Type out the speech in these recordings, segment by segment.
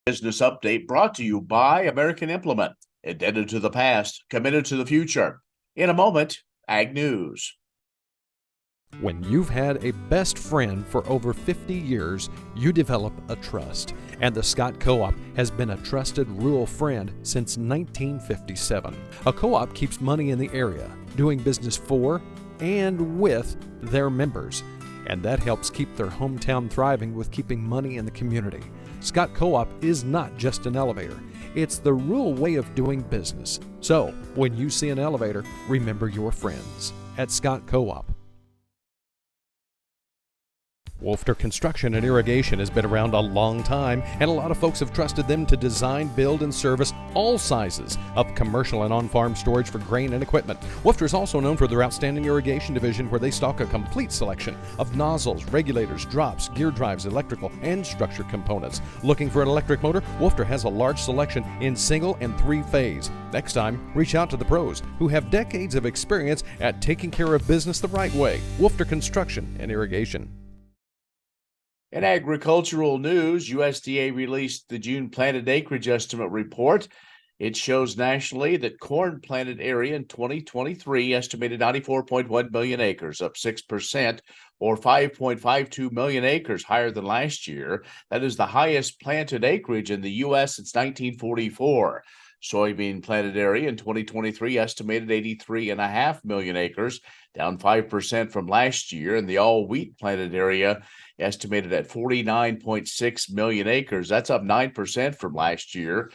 Business update brought to you by American Implement. Indebted to the past, committed to the future. In a moment, Ag News. When you've had a best friend for over 50 years, you develop a trust. And the Scott Co-op has been a trusted rural friend since 1957. A co-op keeps money in the area, doing business for and with their members. And that helps keep their hometown thriving with keeping money in the community. Scott Co-op is not just an elevator. It's the rural way of doing business. So, when you see an elevator, remember your friends at Scott Co-op. Wolfter Construction and Irrigation has been around a long time, and a lot of folks have trusted them to design, build, and service all sizes of commercial and on-farm storage for grain and equipment. Wolfter is also known for their outstanding irrigation division, where they stock a complete selection of nozzles, regulators, drops, gear drives, electrical, and structure components. Looking for an electric motor? Wolfter has a large selection in single and three-phase. Next time, reach out to the pros who have decades of experience at taking care of business the right way. Wolfter Construction and Irrigation. In agricultural news, USDA released the June planted acreage estimate report. It shows nationally that corn planted area in 2023 estimated 94.1 million acres, up 6%, or 5.52 million acres higher than last year. That is the highest planted acreage in the U.S. since 1944. Soybean planted area in 2023 estimated 83.5 million acres, down 5% from last year, and the all wheat planted area estimated at 49.6 million acres. That's up 9% from last year.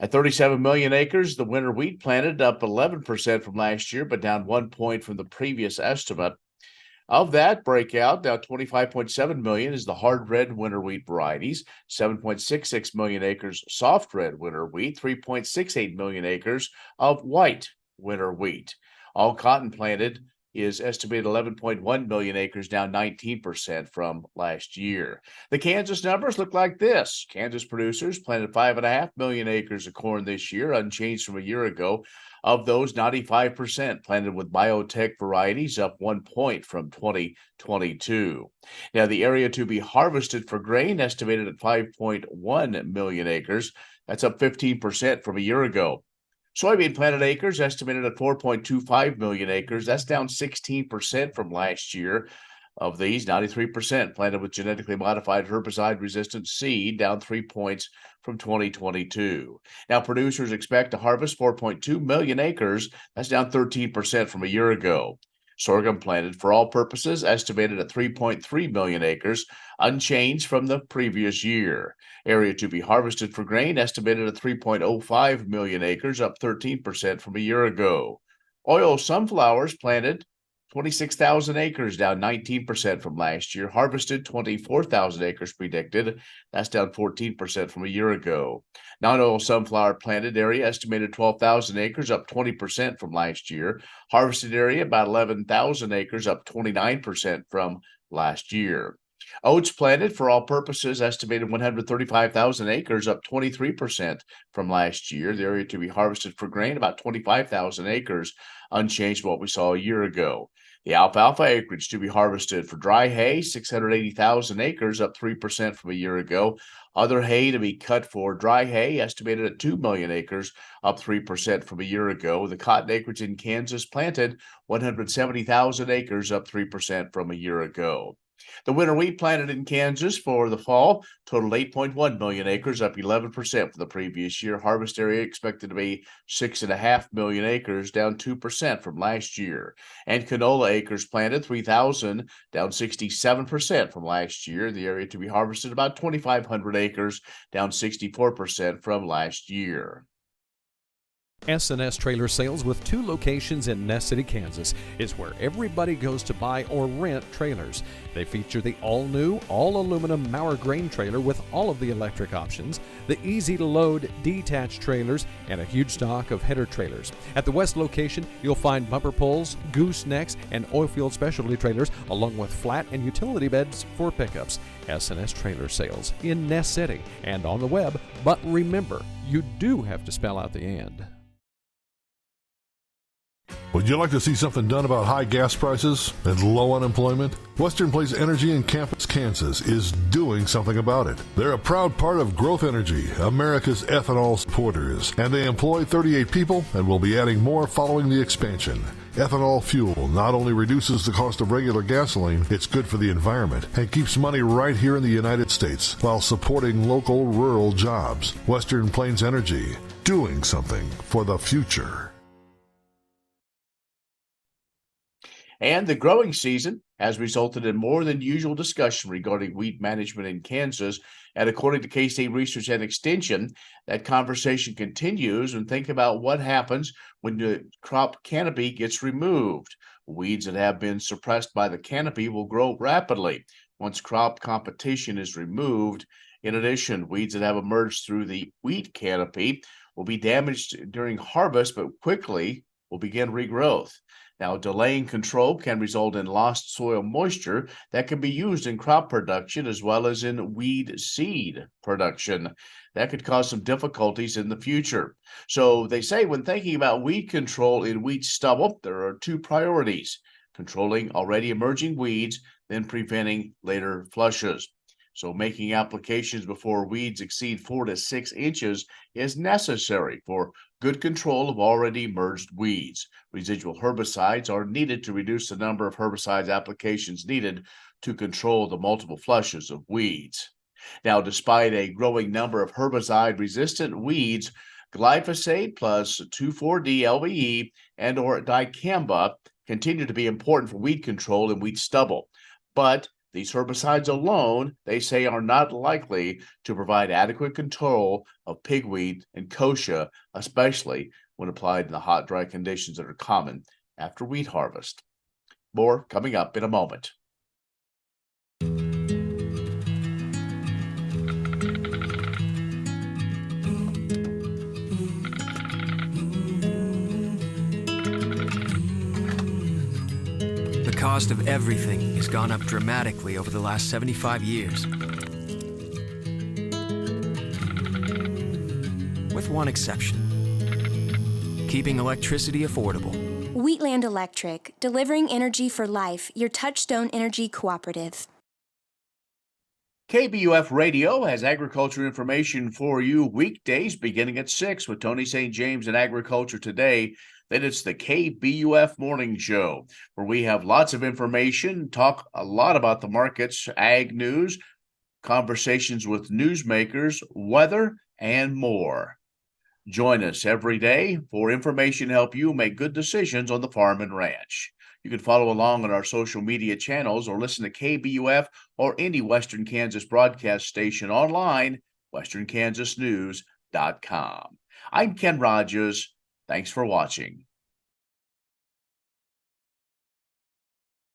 At 37 million acres, the winter wheat planted up 11% from last year, but down 1 point from the previous estimate. Of that breakout, now 25.7 million is the hard red winter wheat varieties, 7.66 million acres soft red winter wheat, 3.68 million acres of white winter wheat. All cotton planted is estimated 11.1 million acres, down 19% from last year. The Kansas numbers look like this. Kansas producers planted 5.5 million acres of corn this year, unchanged from a year ago. Of those, 95% planted with biotech varieties, up 1 point from 2022. Now, the area to be harvested for grain estimated at 5.1 million acres. That's up 15% from a year ago. Soybean planted acres estimated at 4.25 million acres. That's down 16% from last year. Of these, 93% planted with genetically modified herbicide-resistant seed, down 3 points from 2022. Now, producers expect to harvest 4.2 million acres. That's down 13% from a year ago. Sorghum planted for all purposes estimated at 3.3 million acres, unchanged from the previous year. Area to be harvested for grain estimated at 3.05 million acres, up 13% from a year ago. Oil sunflowers planted 26,000 acres, down 19% from last year. Harvested 24,000 acres predicted. That's down 14% from a year ago. Non-oil sunflower planted area estimated 12,000 acres, up 20% from last year. Harvested area about 11,000 acres, up 29% from last year. Oats planted for all purposes estimated 135,000 acres, up 23% from last year. The area to be harvested for grain about 25,000 acres, unchanged from what we saw a year ago. The alfalfa acreage to be harvested for dry hay, 680,000 acres, up 3% from a year ago. Other hay to be cut for dry hay, estimated at 2 million acres, up 3% from a year ago. The cotton acreage in Kansas planted 170,000 acres, up 3% from a year ago. The winter wheat planted in Kansas for the fall totaled 8.1 million acres, up 11% from the previous year. Harvest area expected to be 6.5 million acres, down 2% from last year. And canola acres planted 3,000, down 67% from last year. The area to be harvested about 2,500 acres, down 64% from last year. S&S Trailer Sales, with 2 locations in Ness City, Kansas, is where everybody goes to buy or rent trailers. They feature the all-new, all-aluminum Maurer grain trailer with all of the electric options, the easy-to-load detached trailers, and a huge stock of header trailers. At the west location, you'll find bumper pulls, goosenecks, and oilfield specialty trailers, along with flat and utility beds for pickups. S&S Trailer Sales in Ness City and on the web, but remember, you do have to spell out the "and." Would you like to see something done about high gas prices and low unemployment? Western Plains Energy in Campus, Kansas is doing something about it. They're a proud part of Growth Energy, America's ethanol supporters, and they employ 38 people and will be adding more following the expansion. Ethanol fuel not only reduces the cost of regular gasoline, it's good for the environment and keeps money right here in the United States while supporting local rural jobs. Western Plains Energy, doing something for the future. And the growing season has resulted in more than usual discussion regarding wheat management in Kansas. And according to K-State Research and Extension, that conversation continues, and think about what happens when the crop canopy gets removed. Weeds that have been suppressed by the canopy will grow rapidly once crop competition is removed. In addition, weeds that have emerged through the wheat canopy will be damaged during harvest, but quickly will begin regrowth. Now, delaying control can result in lost soil moisture that can be used in crop production as well as in weed seed production. That could cause some difficulties in the future. So they say when thinking about weed control in wheat stubble, there are two priorities: controlling already emerging weeds, then preventing later flushes. So making applications before weeds exceed 4 to 6 inches is necessary for good control of already emerged weeds. Residual herbicides are needed to reduce the number of herbicide applications needed to control the multiple flushes of weeds. Now, despite a growing number of herbicide-resistant weeds, glyphosate plus 2,4-D-LBE and or dicamba continue to be important for weed control in wheat stubble. But these herbicides alone, they say, are not likely to provide adequate control of pigweed and kochia, especially when applied in the hot, dry conditions that are common after wheat harvest. More coming up in a moment. The cost of everything has gone up dramatically over the last 75 years. With one exception: keeping electricity affordable. Wheatland Electric, delivering energy for life, your Touchstone Energy Cooperative. KBUF Radio has agriculture information for you weekdays beginning at 6 with Tony St. James and Agriculture Today. Then it's the KBUF Morning Show, where we have lots of information, talk a lot about the markets, ag news, conversations with newsmakers, weather, and more. Join us every day for information to help you make good decisions on the farm and ranch. You can follow along on our social media channels or listen to KBUF or any Western Kansas broadcast station online, westernkansasnews.com. I'm Ken Rogers. Thanks for watching.